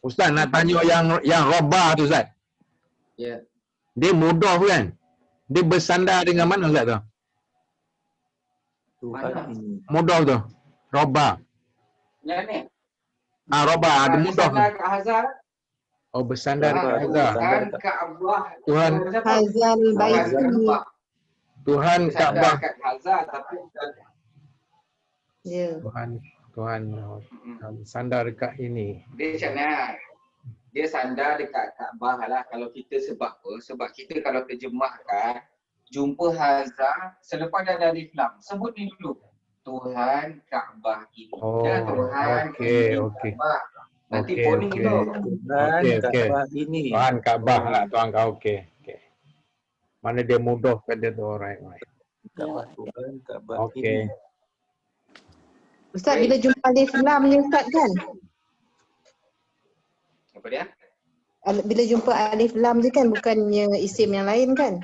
Ustaz nak tanya yang robah tu Ustaz. Ya. Dia mudah kan? Dia bersandar dengan mana Ustaz tu? Tuhan Mana? ini. Mudah tu. Robah. Yang ni. Robah ada Dia mudah. sandar kat Hazar. Oh bersandar Robah dekat tu Hazar. Tuhan Kaabah. Tuhan. Siapa? Hazal Tuhan Baiti. Kaabah. Tuhan Dia sandar Kaabah. kat Hazar tapi Ya. Tuhan sandar dekat ini. dia macam mana? Dia sandar dekat Kaabah lah. Kalau kita sebab apa? Sebab kita kalau terjemahkan jumpa Hazar selepas dah ada alif lam. Sebut ni dulu. Tuhan Kaabah ini. Oh, Jangan Tuhan okey, ini okey. Kaabah. Nanti Okey, poning okey. tu. Tuhan Okey, okey. Kaabah ini. Tuhan Kaabah lah. Tuhan Kaabah. Okey. Okey. Mana dia mudah pada tu orang. Kaabah Tuhan Kaabah Okey. ini. Ustaz bila jumpa alif lam ni Ustaz kan? Apa dia? Bila jumpa alif lam je kan bukannya isim yang lain kan?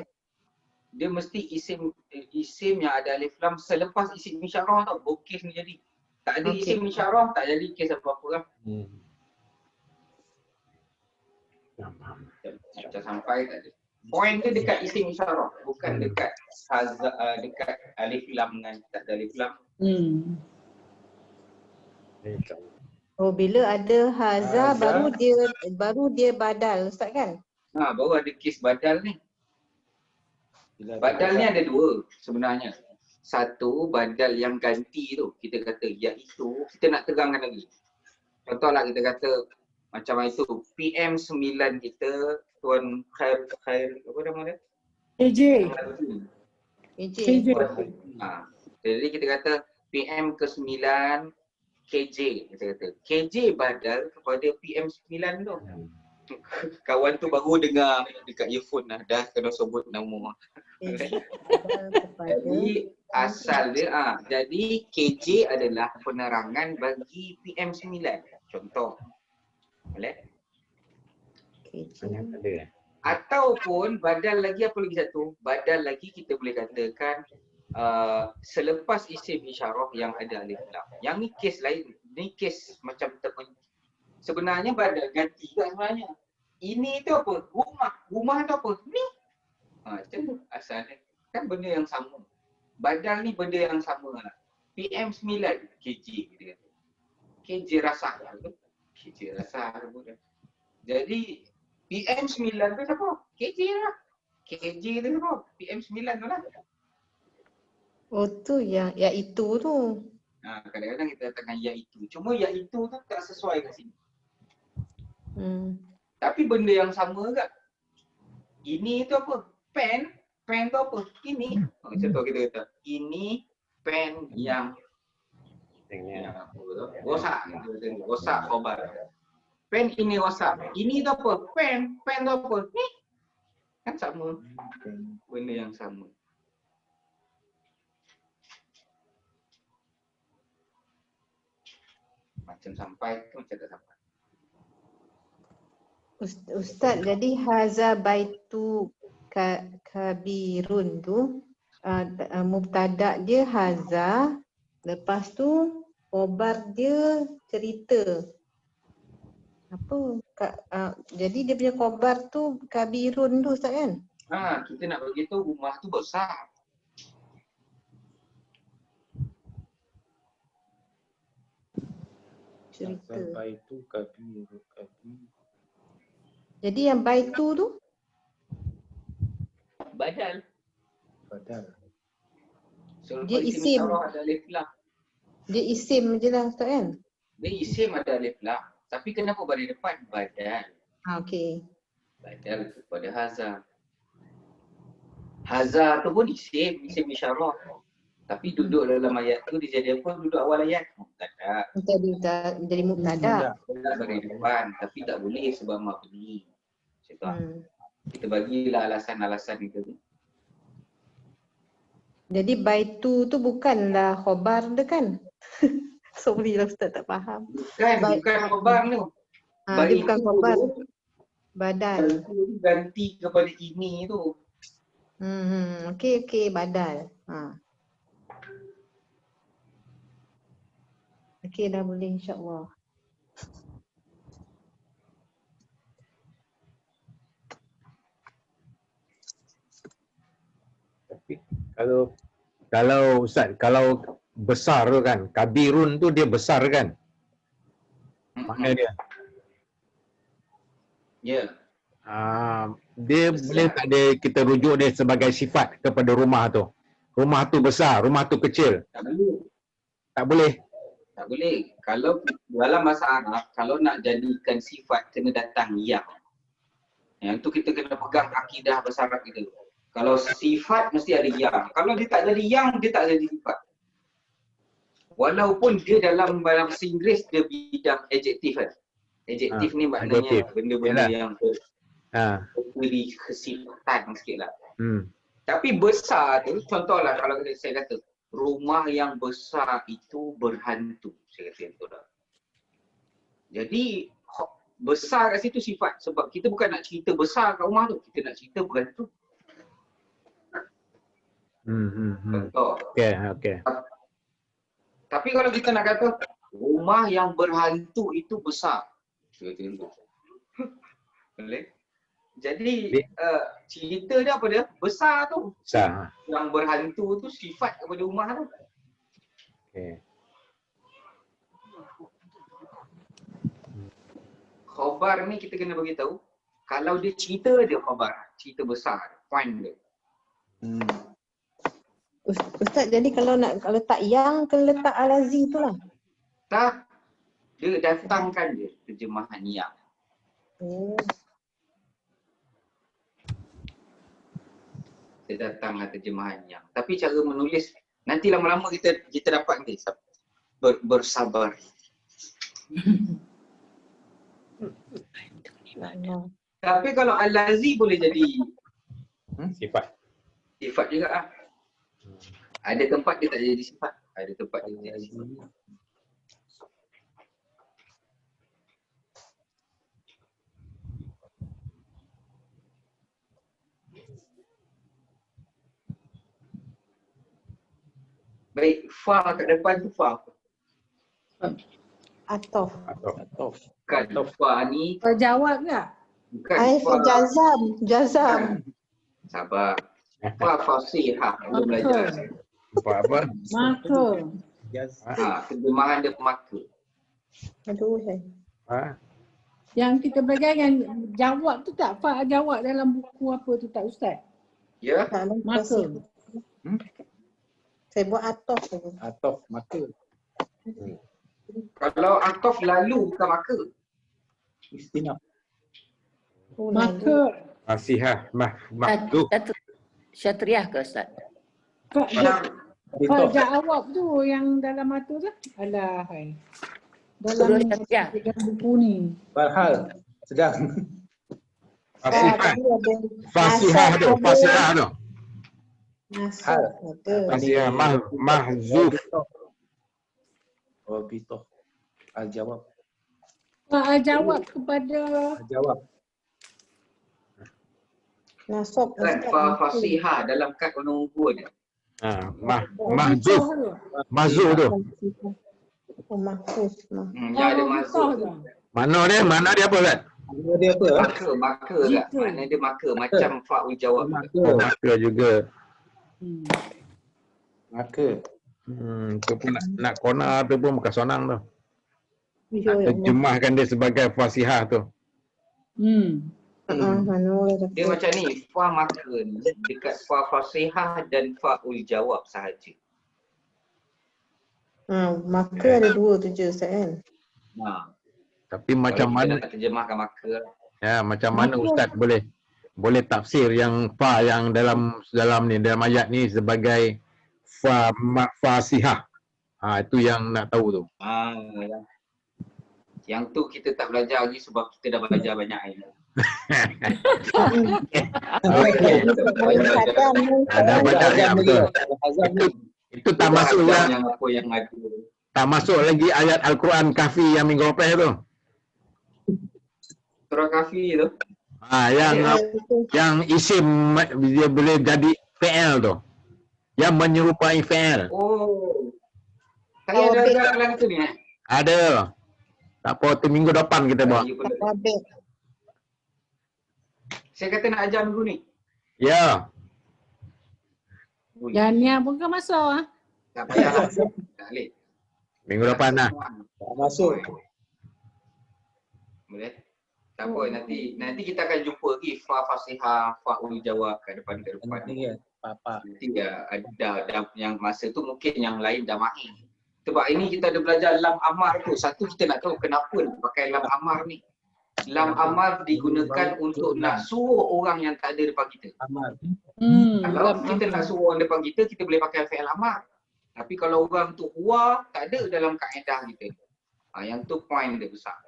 Dia mesti isim yang ada alif lam selepas isim isyarah tau. Bokis ni jadi. Tak ada Okey. isim isyarah, tak jadi kes apa-apa lah. Macam sampai tak ada. Poin dia dekat isim isyarah, bukan dekat dekat alif lam dengan tak ada alif lam. Oh bila ada haza baru dia badal Ustaz kan? Ha, baru ada kes badal ni. Badal ni ada dua sebenarnya. Satu, badal yang ganti tu, kita kata iaitu, kita nak terangkan lagi. Contohlah kita kata macam itu, PM9 kita, Tuan Khair, apa nama dia? KJ. KJ. Ha, jadi kita kata PM ke-9 KJ, kita kata. KJ badal kepada PM9 tu. Kawan tu baru dengar dekat earphone dah kena sebut nama. Jadi asal dia jadi KJ adalah penerangan bagi PM9. Contoh. Boleh? KJ. Ataupun badal lagi apa lagi satu? Badal lagi kita boleh katakan selepas isim isyarah yang ada alif lam. Yang ni kes lain. Ni kes macam sebenarnya badal ganti juga sebenarnya. Ini tu apa? Rumah. Rumah tu apa? Ni. Macam tu asalnya. Kan benda yang sama. Badal ni benda yang sama lah. PM9 KJ kita kata. KJ rasa lah tu. KJ rasa tu. Jadi PM9 tu siapa? KJ lah. KJ tu siapa? PM9 tu lah. Oh tu yang itu tu. Kadang-kadang kita katakan iaitu. Cuma iaitu tu tak sesuai kat sini. Tapi benda yang sama juga. Ini tu apa? Pen. Pen tu apa? Ini. Contoh kita kata. Ini pen yang apa tu? Rosak. Rosak khobar. Pen ini rosak. Ini tu apa? Pen. Pen tu apa? Ni. Kan sama. Benda yang sama. Macam sampai tu macam tak sampai. Ustaz, jadi haza baitu kabirun tu mubtada dia haza, lepas tu khabar dia cerita. Apa? Jadi dia punya khabar tu kabirun tu Ustaz kan? Kita nak beritahu rumah tu besar. Cerita. Sampai itu kabir. Jadi yang baitu tu Badal. So, dia isim. Ada alif lam. Dia isim je lah Ustaz kan? Dia isim ada alif lam. Tapi kenapa pada depan badal? Okey. Badal kepada hazar. Hazar tu pun isim isyarah. Tapi duduk dalam ayat tu dia jadi apa? Duduk awal ayat. Mubtada. Jadi mubtada. Pada depan. Tapi tak boleh sebab mabni. Kita bagilah alasan-alasan itu. Jadi baitu tu bukanlah khabar dia kan? Sorry lah Ustaz tak faham. Bukan khabar tu. Dia bukan khabar. Badal. Ganti kepada ini tu. Okey badal. Okey dah boleh insya-Allah. Kalau Ustaz, kalau besar tu kan, kabirun tu dia besar kan? Mana dia? Ya. Dia Besar. boleh tak dia kita rujuk dia sebagai sifat kepada rumah tu? Rumah tu besar, rumah tu kecil. Tak boleh. Tak boleh. Tak boleh. Kalau dalam bahasa Arab, kalau nak jadikan sifat kena datang yang. Yang tu kita kena pegang akidah bahasa Arab kita. Kalau sifat mesti ada yang. Kalau dia tak jadi yang, dia tak jadi sifat. Walaupun dia dalam bahasa Inggeris dia bidang adjektif kan. Adjektif ni maknanya adjektif. benda-benda Yalah. yang Ha. beri kesifatan sikit lah. Hmm. Tapi besar tu, contohlah kalau saya kata, rumah yang besar itu berhantu. Saya kata itu dah. Jadi, besar kat situ sifat. Sebab kita bukan nak cerita besar kat rumah tu. Kita nak cerita berhantu. Contoh. Okey. Tapi kalau kita nak kata, rumah yang berhantu itu besar. Saya kata itu. Boleh? Jadi, cerita dia apa dia? Besar tu. Besar. Yang berhantu tu sifat kepada rumah tu. Okey. Khabar ni kita kena bagi tahu. Kalau dia cerita dia khabar. Cerita besar. Point dia. Ustaz, jadi kalau letak yang, kena letak al-lazi tu lah. Tak. Dia datangkan dia terjemahan yang. Dia datanglah terjemahan yang. Tapi cara menulis, nanti lama-lama kita dapat nanti. Bersabar. Tapi kalau al-lazi boleh jadi Sifat. sifat juga lah. Ada tempat dia tak jadi sifat. Ada tempat dia jadi sifat. Baik, fa kat depan tu fa. Atof. Bukan fa ni, Kau jawab tak? bukan Fa jazam. Sabar. Fa fasihah. Belum belajar. Apa? Maka. Terjemahan dia pemaka. Aduh, saya. Ha? Yang kita belajar yang jawab tu tak? Fa jawab dalam buku apa tu tak Ustaz? Ya? Tak ada Maka. fasih. Saya buat atof saja. Atof, maka. Kalau atof lalu bukan maka. Istinaf. Maka. Fasihah. Mahduh. Syatriah ke Ustaz? Fa Itof. jawab tu yang dalam mata tu. Alah hai. Suruh Dalam Syatriah. buku ni. Farhal. Sedang. Fasihah. Fasihah tu. Fasihah tu. Nasab ada. Fasihah. Mahzuf. Oh, bitof. Al-jawab. Fa jawab kepada Al-jawab. Nasab. Kan fa fasihah dalam kad warna ungu dia. Mahzuf. Mahzuf tu. Oh, mahfuz. Yang ada masuk tu. Mana dia apa kan? Dia apa? Maka kat. Mana dia maka. Macam fa'ul jawab. Maka juga. Maka. Tu pun nak kona tu pun bukan senang tu. Nak terjemahkan dia sebagai fasihah tu. Dia macam ni, fa maka ni dekat fa fasihah dan fa'ul jawab sahaja. Maka ada dua tu je Ustaz kan. Tapi macam Kalau kita mana nak terjemahkan maka. macam mana Ustaz boleh tafsir yang fa yang dalam ni dalam ayat ni sebagai fasihah. Itu yang nak tahu tu. Yang tu kita tak belajar lagi sebab kita dah belajar banyak ayat. Ada banyak yang betul. Itu tak masuk yang apa yang ada. tak masuk lagi ayat Al-Quran Kahfi yang minggu lepas tu. Surah Kahfi tu. Yang isim dia boleh jadi fi'il tu. Yang menyerupai fi'il. Oh. Saya ada dalam tu ni. Ada. Tak apa, tu minggu depan kita buat. Saya kata nak ajar minggu ni. Ya. Boleh. Jania pun kan masuk ah. Tak payahlah. Tak boleh. Minggu depan lah. Tak masuk. Boleh? Tak apa, nanti kita akan jumpa lagi Fa Fasihah, Fa Ul Jawab kat depan. Nanti kan. Papa. Nanti ada yang masa tu mungkin yang lain dah mahir. Sebab ini kita ada belajar lam amar tu. Satu kita nak tahu kenapa pakai lam amar ni. Lam amar digunakan untuk nak suruh orang yang tak ada depan kita. Amal. Kalau kita nak suruh orang depan kita, kita boleh pakai fi'il amar. Tapi kalau orang tu huwa, tak ada dalam kaedah kita. Yang tu point dia besar.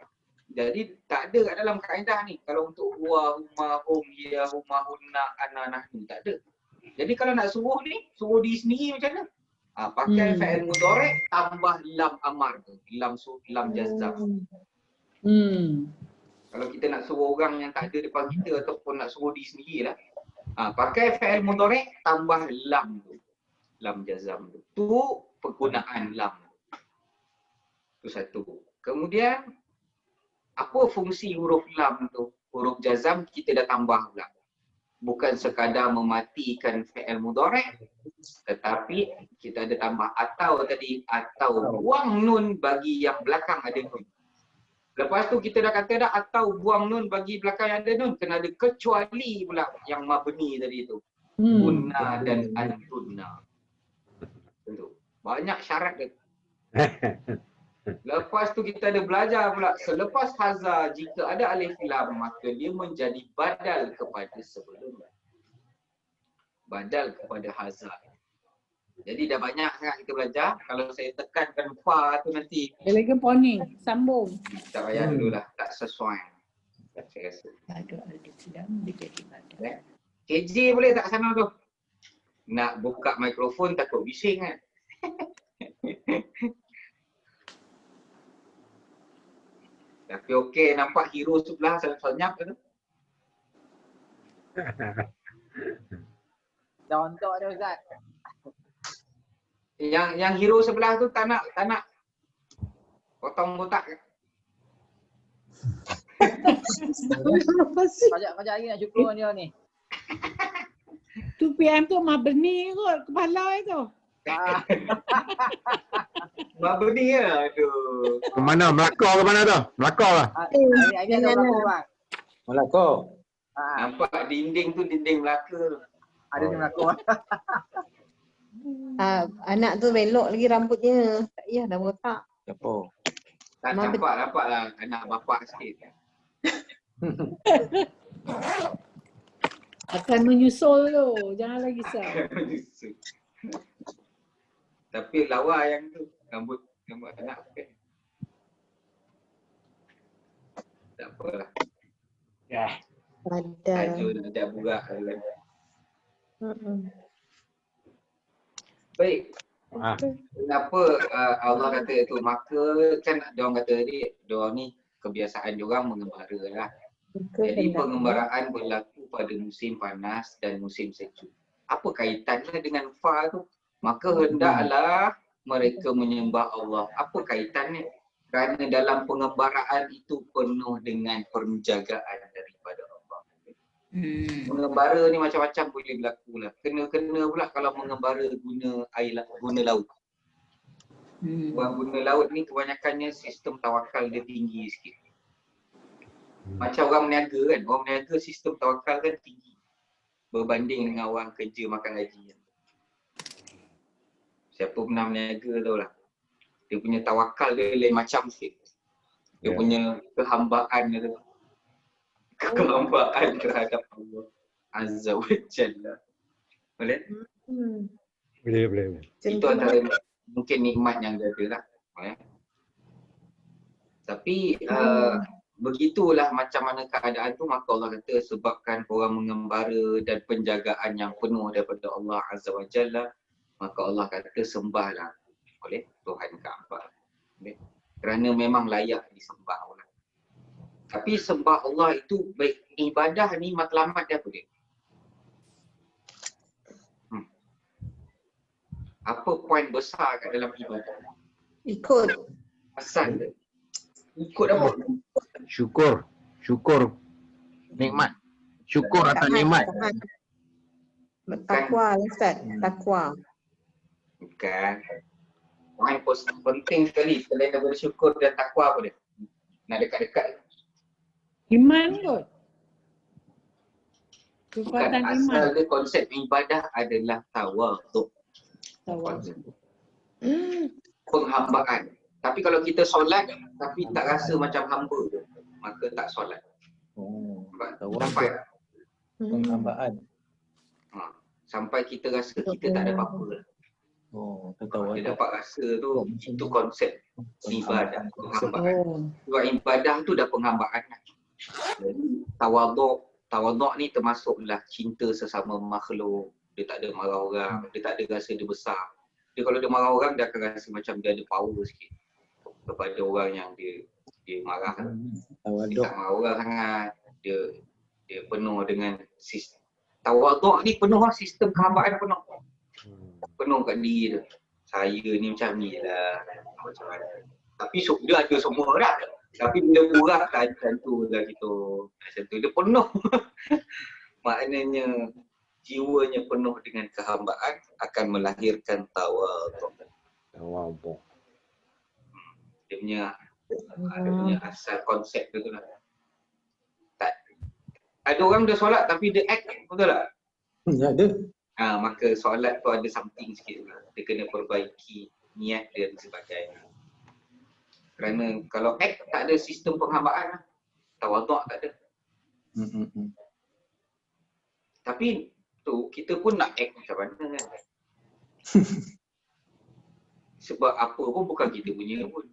Jadi tak ada kat dalam kaedah ni. Kalau untuk huwa, huma, hum, hiya, huma, hunna, ana, nahnu, tak ada. Jadi kalau nak suruh ni, suruh diri sendiri macam mana? Pakai fi'il mudhari' tambah lam amar tu. Lam jazam. Kalau kita nak suruh orang yang tak ada depan kita ataupun nak suruh diri sendiri lah. Pakai fi'il mudhari' tambah lam tu. Lam jazam tu. Tu penggunaan lam. Tu satu. Kemudian, apa fungsi huruf lam tu? Huruf jazam kita dah tambah pula. Bukan sekadar mematikan fi'il mudhari', tetapi kita ada tambah atau tadi, atau buang nun bagi yang belakang ada nun. Lepas tu kita dah kata dah atau buang nun bagi belakang yang ada nun, kena ada kecuali pula yang mabni tadi tu. Kunna dan antunna. Tentu. Banyak syarat dia. Lepas tu kita ada belajar pula selepas haza jika ada alif lam maka dia menjadi badal kepada sebelumnya. Badal kepada haza. Jadi dah banyak sangat kita belajar. Kalau saya tekankan fa tu nanti Dia lagi poni, sambung. tak payah dululah, tak sesuai. Saya rasa. Ada alif lam dia jadi badal. KJ boleh tak sana tu? Nak buka mikrofon takut bising kan? Tapi okey, nampak hero sebelah senyap tu. Contoh dia Ustaz. Yang hero sebelah tu tak nak potong botak. Kajak lagi nak syukur dia ni. Tu PM tu mabni kot kepala itu. Mabni ya, aduh. Ke mana? Melaka ke mana tu? Melaka lah. Hari ada berapa bang? Melaka. Nampak dinding tu dinding Melaka tu. Ada di Melaka. Anak tu belok lagi rambutnya. Tak payah dah botak. Siapa? Tak nampak lah anak bapak sikit. Akan menyusul tu. Jangan lagi sah. Tapi lawa yang tu rambut anak pakai. Tak apalah. Ada. Ada burak kan. Baik. Kenapa Allah kata tu? Maka kan diorang kata tadi, diorang ni kebiasaan diorang mengembara lah. Jadi pengembaraan berlaku pada musim panas dan musim sejuk. Apa kaitannya dengan fa tu? Maka hendaklah mereka menyembah Allah. Apa kaitannya? Kerana dalam pengembaraan itu penuh dengan penjagaan daripada Allah. Mengembara ni macam-macam boleh berlaku lah. Kena-kena pula kalau mengembara guna laut. Orang guna laut ni kebanyakannya sistem tawakal dia tinggi sikit. Macam orang meniaga kan. Orang meniaga sistem tawakal kan tinggi berbanding dengan orang kerja makan gaji. Siapa pernah meniaga tahu lah. Dia punya tawakal dia lain macam sikit. Dia punya kehambaan dia tu. Kehambaan terhadap Allah Azza wa Jalla. Boleh? Boleh. Itu antara mungkin nikmat yang dia ada lah. Tapi begitulah macam mana keadaan tu, maka Allah kata sebabkan orang mengembara dan penjagaan yang penuh daripada Allah Azza wa Jalla, maka Allah kata sembahlah oleh Tuhan Kaabah. Kerana memang layak disembah Allah. Tapi sembah Allah itu baik ibadah ni matlamat dia apa dia? Apa poin besar kat dalam ibadah? Ikut. Asal dia. Ikut apa? Syukur. Nikmat. Syukur atas nikmat. Takwa lah Ustaz. Takwa. Bukan. Yang penting sekali selain daripada syukur dan takwa apa dia? Nak dekat-dekat. Iman kot. Bukan Kekuatan iman. asal dia konsep ibadah adalah tawaduk. Tawaduk. Penghambaan. Tapi kalau kita solat tapi tak rasa macam hamba, maka tak solat. Oh, Nampak? Sampai penghambaan. sampai kita rasa kita tak ada apa-apa. Oh, Dia tawaduk. dapat rasa tu, itu konsep ibadah, penghambaan. Oh. Sebab ibadah tu dah penghambaan lah. Jadi tawaduk ni termasuklah cinta sesama makhluk. Dia tak ada marah orang, dia tak ada rasa dia besar. Dia kalau dia marah orang, dia akan rasa macam dia ada power sikit kepada orang yang dia marah. Dia Tawaduk. tak marah orang sangat. Dia penuh dengan tawaduk ni penuh lah, sistem kehambaan penuh. Penuh kat diri dia. Saya ni macam ni lah. Macam mana. Tapi dia ada semua dah. Tapi bila kurang tak macam tu lah gitu. Macam tu. Dia penuh. Maknanya jiwanya penuh dengan kehambaan akan melahirkan tawaduk. Tawaduk. Dia punya asal konsep tu lah. Tak. Ada orang dia solat tapi dia act, betul tak? Ya, ada. Maka solat tu ada something sikit lah. Dia kena perbaiki niat dia dan sebagainya. Kerana kalau act tak ada sistem penghambaan lah. Tawaduk tak ada. Tapi tu kita pun nak act macam mana kan. Sebab apa pun bukan kita punya pun.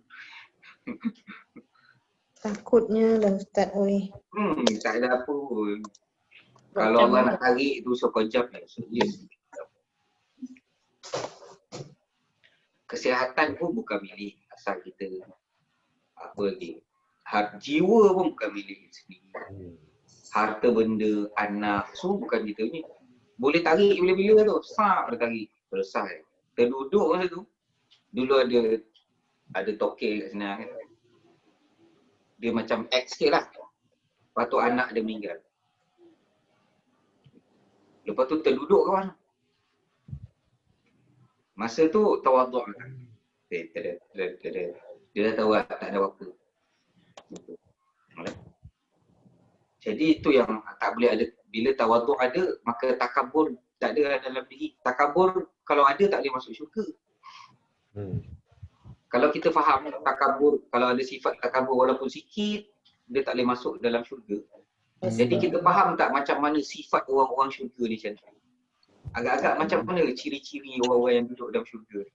Takutnya lah Ustaz, oi. Tak ada apa pun. Kalau Allah nak tarik tu sekejap lah. Yes. Kesihatan pun bukan milik asal kita. Apa lagi? Jiwa pun bukan milik sendiri. Harta benda, anak, semua bukan kita punya. Boleh tarik bila-bila tu. Sap dia tarik. Selesai. Terduduk masa tu. Dulu ada tokel kat sana kan. Dia macam act sikit lah. Lepas tu anak dia meninggal. Lepas tu terduduk ke mana? Masa tu tawaduk kan. Dia dah tahu tak ada apa-apa. Jadi itu yang tak boleh ada. Bila tawaduk ada, maka takabur tak ada dalam diri. Takabur kalau ada tak boleh masuk syurga. Kalau kita faham takabur, kalau ada sifat takabur walaupun sikit, dia tak boleh masuk dalam syurga. Jadi kita faham tak macam mana sifat orang-orang syurga ni macam tu? Agak-agak macam mana ciri-ciri orang-orang yang duduk dalam syurga?